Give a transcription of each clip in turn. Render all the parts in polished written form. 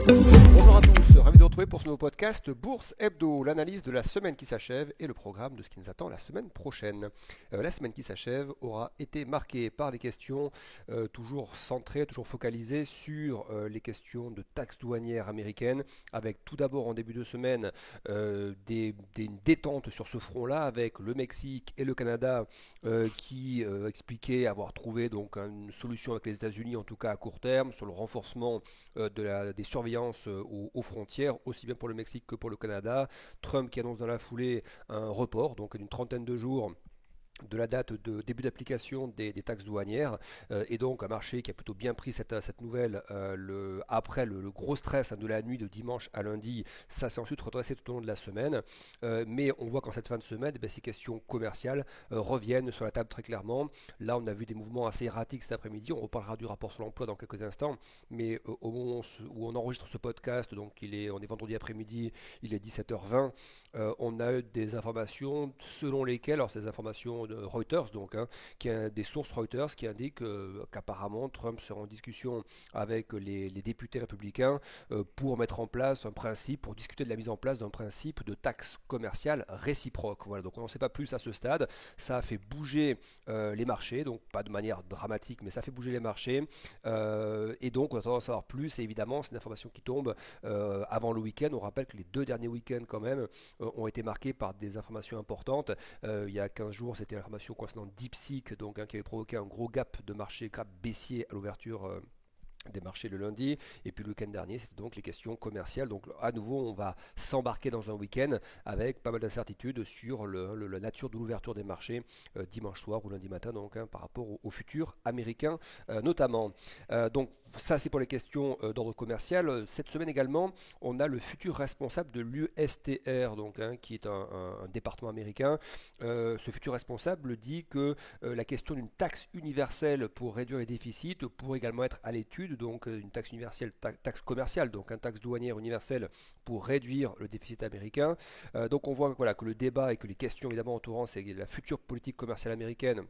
Bonjour à tous, ravi de vous retrouver pour ce nouveau podcast Bourse Hebdo, l'analyse de la semaine qui s'achève et le programme de ce qui nous attend la semaine prochaine. La semaine qui s'achève aura été marquée par les questions toujours centrées, toujours focalisées sur les questions de taxes douanières américaines, avec tout d'abord en début de semaine une détente sur ce front-là, avec le Mexique et le Canada qui expliquaient avoir trouvé donc une solution avec les États-Unis, en tout cas à court terme, sur le renforcement des surveillances aux frontières, aussi bien pour le Mexique que pour le Canada. Trump qui annonce dans la foulée un report, donc d'une trentaine de jours de la date de début d'application des taxes douanières, et donc un marché qui a plutôt bien pris cette nouvelle après le gros stress de la nuit de dimanche à lundi. Ça s'est ensuite redressé tout au long de la semaine, mais on voit qu'en cette fin de semaine, ces questions commerciales reviennent sur la table très clairement. Là on a vu des mouvements assez erratiques cet après-midi, on reparlera du rapport sur l'emploi dans quelques instants, mais au moment où on enregistre ce podcast, donc on est vendredi après-midi, il est 17h20, on a eu des informations selon lesquelles, alors ces informations de Reuters, donc, des sources Reuters qui indiquent qu'apparemment Trump sera en discussion avec les députés républicains pour mettre en place un principe, pour discuter de la mise en place d'un principe de taxe commerciale réciproque. Voilà, donc on n'en sait pas plus à ce stade. Ça a fait bouger les marchés, donc pas de manière dramatique, mais ça fait bouger les marchés. Et donc on attend d'en savoir plus. Et évidemment, c'est une information qui tombe avant le week-end. On rappelle que les 2 derniers week-ends, quand même, ont été marqués par des informations importantes. Il y a 15 jours, c'était l'information concernant DeepSeek, donc, qui avait provoqué un gros gap de marché, gap baissier à l'ouverture des marchés le lundi, et puis le week-end dernier c'était donc les questions commerciales. Donc à nouveau on va s'embarquer dans un week-end avec pas mal d'incertitudes sur la nature de l'ouverture des marchés dimanche soir ou lundi matin, donc, par rapport au futur américain notamment. Donc ça c'est pour les questions d'ordre commercial. Cette semaine également on a le futur responsable de l'USTR, donc, qui est un département américain. Ce futur responsable dit que la question d'une taxe universelle pour réduire les déficits pourrait également être à l'étude, donc une taxe universelle, taxe commerciale, donc une taxe douanière universelle pour réduire le déficit américain. Donc on voit voilà, que le débat et que les questions évidemment entourant la future politique commerciale américaine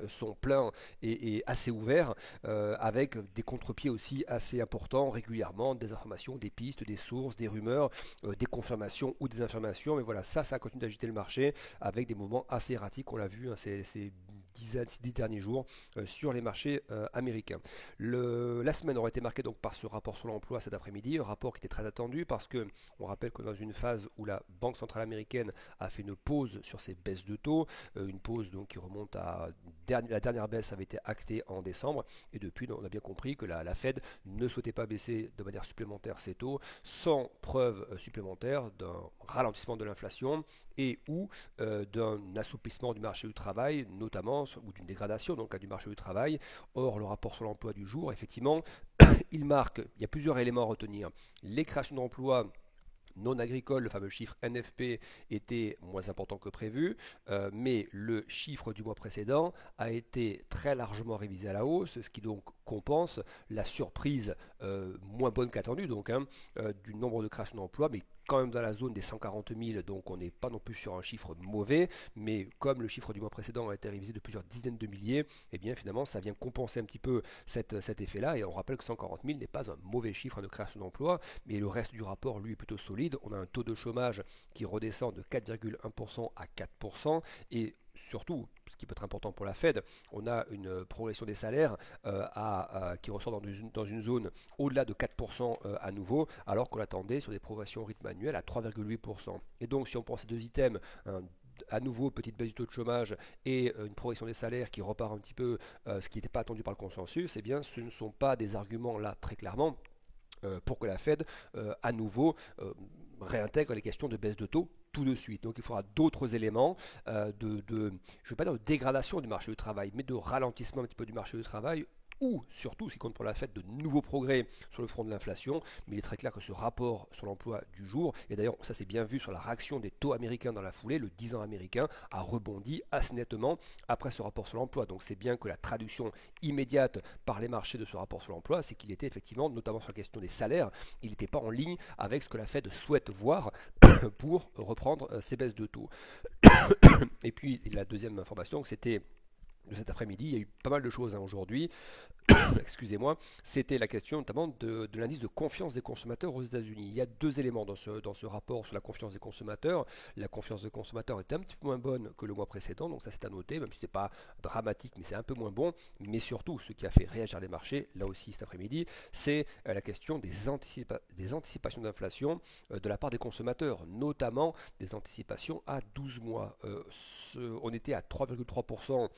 sont pleins et assez ouverts, avec des contre-pieds aussi assez importants régulièrement, des informations, des pistes, des sources, des rumeurs, des confirmations ou des infirmations. Mais voilà, ça continue d'agiter le marché avec des mouvements assez erratiques, on l'a vu ces 10 derniers jours sur les marchés américains. La semaine aura été marquée donc par ce rapport sur l'emploi cet après-midi, un rapport qui était très attendu parce que on rappelle que dans une phase où la Banque centrale américaine a fait une pause sur ses baisses de taux, une pause donc qui remonte à la dernière baisse avait été actée en décembre, et depuis on a bien compris que la Fed ne souhaitait pas baisser de manière supplémentaire ses taux sans preuve supplémentaire d'un ralentissement de l'inflation et ou d'un assouplissement du marché du travail, notamment, ou d'une dégradation donc du marché du travail. Or le rapport sur l'emploi du jour, effectivement, il y a plusieurs éléments à retenir. Les créations d'emplois non agricole, le fameux chiffre NFP, était moins important que prévu, mais le chiffre du mois précédent a été très largement révisé à la hausse, ce qui donc compense la surprise moins bonne qu'attendue, donc, du nombre de créations d'emplois, mais quand même dans la zone des 140 000, donc on n'est pas non plus sur un chiffre mauvais, mais comme le chiffre du mois précédent a été révisé de plusieurs dizaines de milliers, et bien finalement ça vient compenser un petit peu cet effet-là, et on rappelle que 140 000 n'est pas un mauvais chiffre de création d'emplois, mais le reste du rapport lui est plutôt solide. On a un taux de chômage qui redescend de 4,1% à 4%, et surtout, ce qui peut être important pour la Fed, on a une progression des salaires qui ressort dans une zone au-delà de 4% à nouveau, alors qu'on attendait sur des progressions au rythme annuel à 3,8%. Et donc si on prend ces deux items, à nouveau petite baisse du taux de chômage et une progression des salaires qui repart un petit peu, ce qui n'était pas attendu par le consensus, eh bien ce ne sont pas des arguments là très clairement pour que la Fed à nouveau réintègre les questions de baisse de taux tout de suite. Donc il faudra d'autres éléments je ne vais pas dire de dégradation du marché du travail, mais de ralentissement un petit peu du marché du travail, ou surtout, ce qui compte pour la Fed, de nouveaux progrès sur le front de l'inflation. Mais il est très clair que ce rapport sur l'emploi du jour, et d'ailleurs ça s'est bien vu sur la réaction des taux américains dans la foulée, le 10 ans américain a rebondi assez nettement après ce rapport sur l'emploi. Donc c'est bien que la traduction immédiate par les marchés de ce rapport sur l'emploi, c'est qu'il était effectivement, notamment sur la question des salaires, il n'était pas en ligne avec ce que la Fed souhaite voir pour reprendre ces baisses de taux. Et puis la deuxième information, c'était de cet après-midi. Il y a eu pas mal de choses aujourd'hui. Excusez-moi, c'était la question notamment de l'indice de confiance des consommateurs aux États-Unis. Il y a deux éléments dans ce rapport sur la confiance des consommateurs. La confiance des consommateurs est un petit peu moins bonne que le mois précédent, donc ça c'est à noter, même si ce n'est pas dramatique, mais c'est un peu moins bon. Mais surtout, ce qui a fait réagir les marchés, là aussi cet après-midi, c'est la question des anticipations d'inflation de la part des consommateurs, notamment des anticipations à 12 mois. On était à 3,3%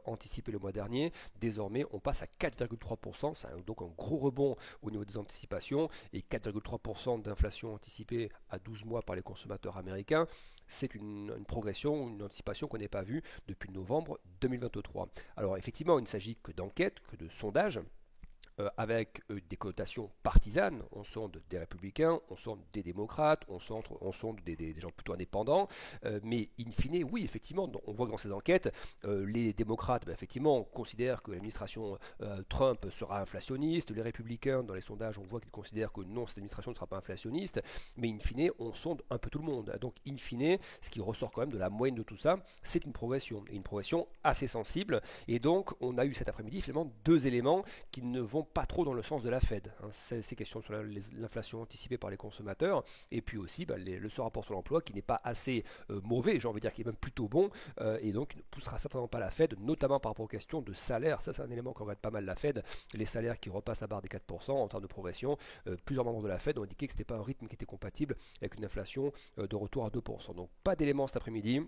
anticipé le mois dernier, désormais on passe à 4,3%, c'est donc un gros rebond au niveau des anticipations, et 4,3% d'inflation anticipée à 12 mois par les consommateurs américains, c'est une progression, une anticipation qu'on n'ait pas vue depuis novembre 2023. Alors effectivement, il ne s'agit que d'enquêtes, que de sondages, avec des connotations partisanes. On sonde des républicains, on sonde des démocrates, on sonde des gens plutôt indépendants, mais in fine, oui, effectivement, on voit que dans ces enquêtes, les démocrates, effectivement, considèrent que l'administration Trump sera inflationniste, les républicains, dans les sondages, on voit qu'ils considèrent que non, cette administration ne sera pas inflationniste, mais in fine, on sonde un peu tout le monde. Donc, in fine, ce qui ressort quand même de la moyenne de tout ça, c'est une progression, et une progression assez sensible, et donc, on a eu cet après-midi, finalement, deux éléments qui ne vont pas trop dans le sens de la Fed. Ces questions sur l'inflation anticipée par les consommateurs, et puis aussi ce rapport sur l'emploi qui n'est pas assez mauvais, j'ai envie de dire qu'il est même plutôt bon, et donc il ne poussera certainement pas la Fed, notamment par rapport aux questions de salaire. Ça, c'est un élément qui regarde pas mal la Fed, les salaires qui repassent la barre des 4% en termes de progression. Plusieurs membres de la Fed ont indiqué que ce n'était pas un rythme qui était compatible avec une inflation de retour à 2%. Donc pas d'éléments cet après-midi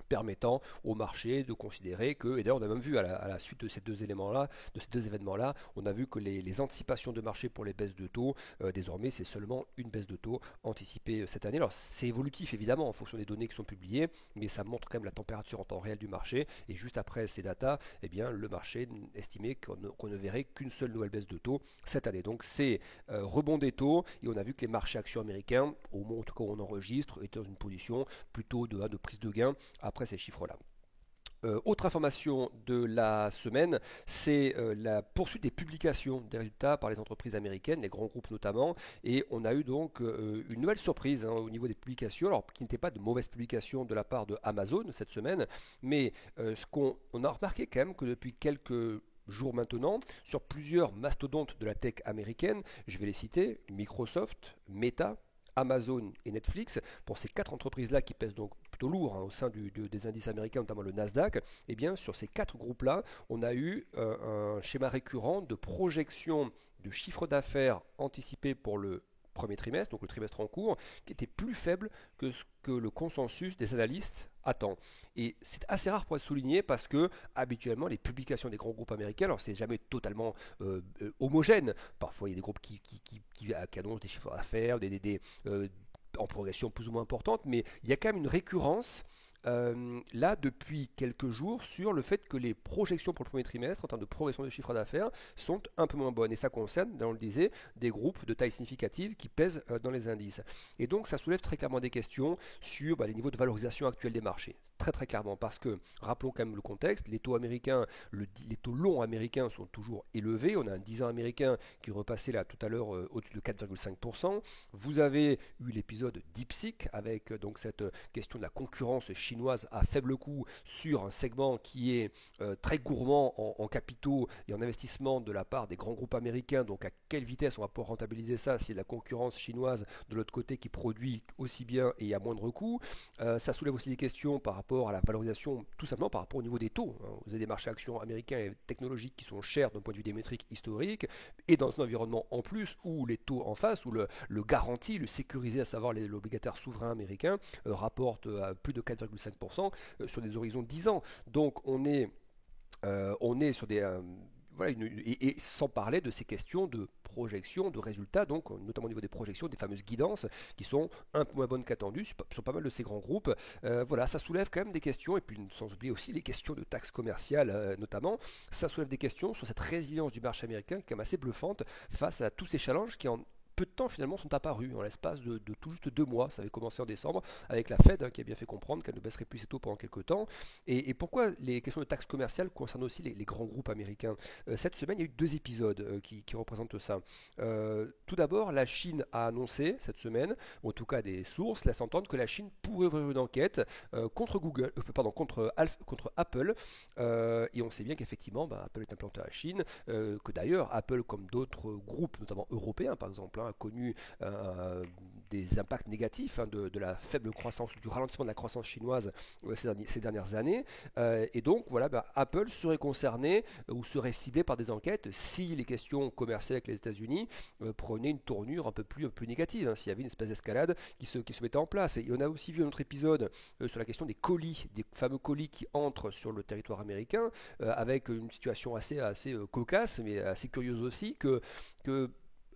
permettant au marché de considérer que, et d'ailleurs on a même vu à la suite de ces deux éléments-là, de ces deux événements-là, on a vu que les anticipations de marché pour les baisses de taux, désormais c'est seulement une baisse de taux anticipée cette année. Alors c'est évolutif évidemment en fonction des données qui sont publiées, mais ça montre quand même la température en temps réel du marché, et juste après ces datas, eh bien, le marché estimait qu'on ne verrait qu'une seule nouvelle baisse de taux cette année. Donc c'est rebond des taux, et on a vu que les marchés actions américains, au moment en tout cas où on enregistre, étaient dans une position plutôt de prise de gain après ces chiffres-là. Autre information de la semaine, c'est la poursuite des publications des résultats par les entreprises américaines, les grands groupes notamment, et on a eu donc une nouvelle surprise au niveau des publications, alors qui n'était pas de mauvaises publications de la part de Amazon cette semaine, mais ce qu'on a remarqué quand même que depuis quelques jours maintenant, sur plusieurs mastodontes de la tech américaine, je vais les citer, Microsoft, Meta, Amazon et Netflix, pour ces quatre entreprises-là qui pèsent donc plutôt lourd au sein des indices américains, notamment le Nasdaq, et bien sur ces quatre groupes-là, on a eu un schéma récurrent de projection de chiffre d'affaires anticipé pour le premier trimestre, donc le trimestre en cours, qui était plus faible que ce que le consensus des analystes attend. Et c'est assez rare pour être souligné parce que habituellement les publications des grands groupes américains, alors c'est jamais totalement homogène. Parfois il y a des groupes qui annoncent des chiffres d'affaires, en progression plus ou moins importante, mais il y a quand même une récurrence là depuis quelques jours sur le fait que les projections pour le premier trimestre en termes de progression des chiffres d'affaires sont un peu moins bonnes, et ça concerne, on le disait, des groupes de taille significative qui pèsent dans les indices, et donc ça soulève très clairement des questions sur les niveaux de valorisation actuels des marchés, très très clairement, parce que rappelons quand même le contexte, les taux américains, les taux longs américains sont toujours élevés, on a un 10 ans américain qui repassait là tout à l'heure au-dessus de 4,5%, vous avez eu l'épisode DeepSeek avec donc cette question de la concurrence chinoise à faible coût sur un segment qui est très gourmand en capitaux et en investissement de la part des grands groupes américains. Donc à quelle vitesse on va pouvoir rentabiliser ça si la concurrence chinoise de l'autre côté qui produit aussi bien et à moindre coût. Ça soulève aussi des questions par rapport à la valorisation, tout simplement par rapport au niveau des taux. Vous avez des marchés actions américains et technologiques qui sont chers d'un point de vue des métriques historiques, et dans un environnement en plus où les taux en face, où le garanti, le sécurisé, à savoir l'obligataire souverain américain, rapporte à plus de 4,5% sur des horizons de 10 ans. Donc on est sur des... voilà, et sans parler de ces questions de projection, de résultats, donc notamment au niveau des projections, des fameuses guidances qui sont un peu moins bonnes qu'attendues sur pas mal de ces grands groupes. Voilà, ça soulève quand même des questions, et puis sans oublier aussi les questions de taxes commerciales notamment. Ça soulève des questions sur cette résilience du marché américain qui est quand même assez bluffante face à tous ces challenges qui en peu de temps finalement sont apparus en l'espace de tout juste 2 mois. Ça avait commencé en décembre avec la Fed qui a bien fait comprendre qu'elle ne baisserait plus ses taux pendant quelques temps. Et pourquoi les questions de taxes commerciales concernent aussi les grands groupes américains? Cette semaine, il y a eu 2 épisodes qui représentent ça. Tout d'abord, la Chine a annoncé cette semaine, ou en tout cas des sources laissent entendre que la Chine pourrait ouvrir une enquête contre contre Apple. Et on sait bien qu'effectivement, Apple est implanté en Chine, que d'ailleurs Apple, comme d'autres groupes, notamment européens par exemple, a connu des impacts négatifs de la faible croissance, du ralentissement de la croissance chinoise ces dernières années. Et donc, voilà, Apple serait concerné ou serait ciblé par des enquêtes si les questions commerciales avec les États-Unis prenaient une tournure un peu plus négative, s'il y avait une espèce d'escalade qui se mettait en place. Et on a aussi vu un autre épisode sur la question des colis, des fameux colis qui entrent sur le territoire américain, avec une situation assez cocasse, mais assez curieuse aussi, que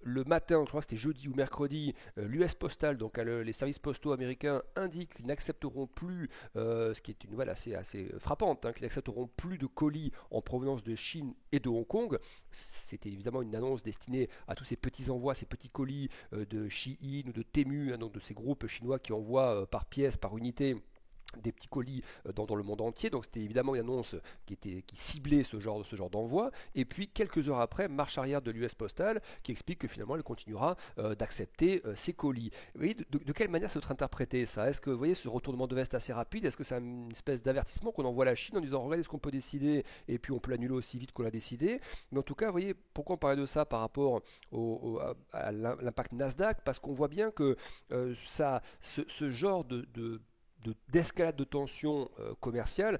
le matin, je crois que c'était jeudi ou mercredi, l'US Postal, donc les services postaux américains, indiquent qu'ils n'accepteront plus, ce qui est une nouvelle assez frappante, qu'ils n'accepteront plus de colis en provenance de Chine et de Hong Kong. C'était évidemment une annonce destinée à tous ces petits envois, ces petits colis de Shein ou de Temu, donc de ces groupes chinois qui envoient par pièce, par unité, des petits colis dans le monde entier. Donc c'était évidemment une annonce qui ciblait ce genre d'envoi. Et puis quelques heures après, marche arrière de l'US Postal qui explique que finalement elle continuera d'accepter ces colis. Vous voyez de quelle manière ça doit être interprété ça? Est-ce que vous voyez ce retournement de veste assez rapide? Est-ce que c'est une espèce d'avertissement qu'on envoie à la Chine en disant regardez ce qu'on peut décider et puis on peut l'annuler aussi vite qu'on l'a décidé? Mais en tout cas, vous voyez pourquoi on parlait de ça par rapport à l'impact Nasdaq? Parce qu'on voit bien que ce genre d'escalade de tensions commerciales,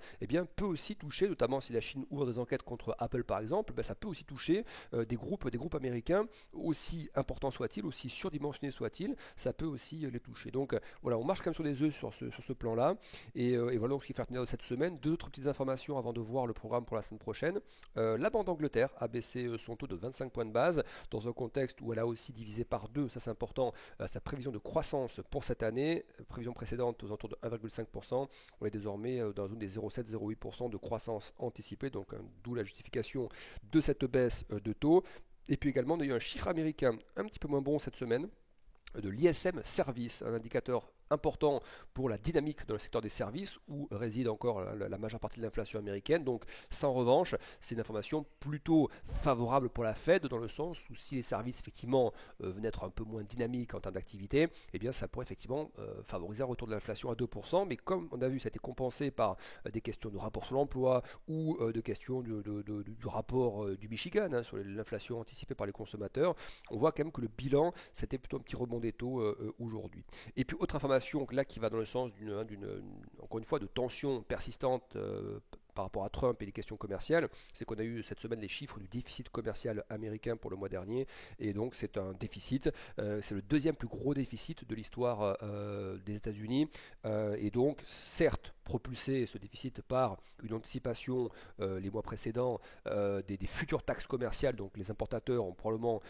peut aussi toucher, notamment si la Chine ouvre des enquêtes contre Apple par exemple, ça peut aussi toucher des groupes américains, aussi importants soient-ils, aussi surdimensionnés soient-ils, ça peut aussi les toucher. Donc voilà, on marche quand même sur les œufs sur ce plan-là. Et voilà donc ce qui fait retenir de cette semaine. 2 autres petites informations avant de voir le programme pour la semaine prochaine. La Banque d'Angleterre a baissé son taux de 25 points de base dans un contexte où elle a aussi divisé par 2, ça c'est important, sa prévision de croissance pour cette année. Prévision précédente aux alentours de 1,5%, on est désormais dans la zone des 0,7-0,8% de croissance anticipée, donc d'où la justification de cette baisse de taux. Et puis également, on a eu un chiffre américain un petit peu moins bon cette semaine, de l'ISM Service, un indicateur important pour la dynamique dans le secteur des services où réside encore la majeure partie de l'inflation américaine. Donc ça en revanche, c'est une information plutôt favorable pour la Fed dans le sens où si les services effectivement venaient être un peu moins dynamiques en termes d'activité, ça pourrait effectivement favoriser un retour de l'inflation à 2%. Mais comme on a vu, ça a été compensé par des questions de rapport sur l'emploi ou de questions du rapport du Michigan sur l'inflation anticipée par les consommateurs, on voit quand même que le bilan, c'était plutôt un petit rebond des taux aujourd'hui. Et puis autre information là qui va dans le sens encore une fois de tensions persistantes par rapport à Trump et les questions commerciales, c'est qu'on a eu cette semaine les chiffres du déficit commercial américain pour le mois dernier, et donc c'est un déficit, c'est le deuxième plus gros déficit de l'histoire des États-Unis, et donc certes propulser ce déficit par une anticipation les mois précédents des futures taxes commerciales, donc les importateurs ont probablement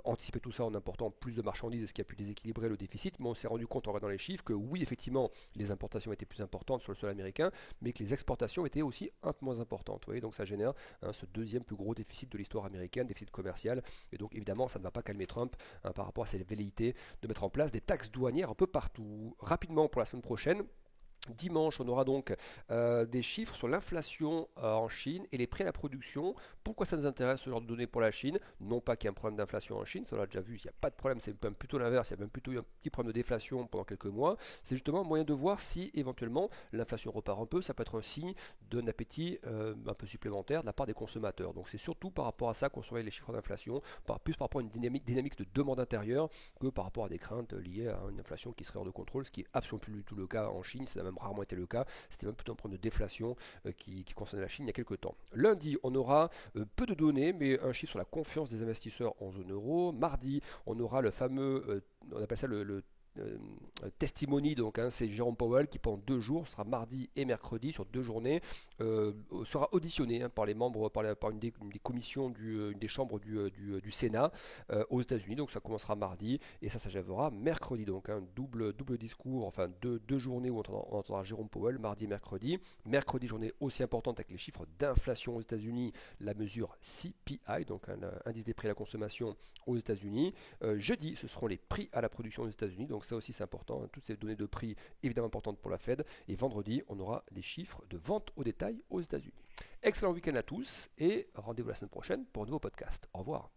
anticipé tout ça en important plus de marchandises, ce qui a pu déséquilibrer le déficit, mais on s'est rendu compte en regardant les chiffres que oui, effectivement, les importations étaient plus importantes sur le sol américain, mais que les exportations étaient aussi un peu moins importantes. Vous voyez, donc ça génère ce deuxième plus gros déficit de l'histoire américaine, déficit commercial, et donc évidemment ça ne va pas calmer Trump par rapport à ses velléités de mettre en place des taxes douanières un peu partout. Rapidement pour la semaine prochaine, dimanche, on aura donc des chiffres sur l'inflation en Chine et les prix à la production. Pourquoi ça nous intéresse ce genre de données pour la Chine? Non pas qu'il y ait un problème d'inflation en Chine, ça on l'a déjà vu, il n'y a pas de problème, c'est même plutôt l'inverse, il y a même plutôt eu un petit problème de déflation pendant quelques mois. C'est justement un moyen de voir si éventuellement l'inflation repart un peu, ça peut être un signe d'un appétit un peu supplémentaire de la part des consommateurs. Donc c'est surtout par rapport à ça qu'on surveille les chiffres d'inflation, plus par rapport à une dynamique de demande intérieure que par rapport à des craintes liées à une inflation qui serait hors de contrôle, ce qui est absolument plus du tout le cas en Chine, c'est même rarement été le cas, c'était même plutôt un problème de déflation qui concernait la Chine il y a quelques temps. Lundi, on aura peu de données, mais un chiffre sur la confiance des investisseurs en zone euro. Mardi, on aura le fameux, on appelle ça le testimony, donc c'est Jérôme Powell qui pendant 2 jours, ce sera mardi et mercredi sur 2 journées, sera auditionné par les membres, par une des commissions une des chambres du Sénat aux États-Unis. Donc ça commencera mardi et ça s'achèvera mercredi. Donc double discours, enfin deux journées où on entendra Jérôme Powell, mardi et mercredi. Mercredi, journée aussi importante avec les chiffres d'inflation aux États-Unis, la mesure CPI, donc indice des prix à la consommation aux États-Unis. Jeudi, ce seront les prix à la production aux États-Unis, donc ça aussi c'est important, toutes ces données de prix évidemment importantes pour la Fed. Et vendredi, on aura des chiffres de vente au détail aux États-Unis. Excellent week-end à tous et rendez-vous la semaine prochaine pour un nouveau podcast. Au revoir.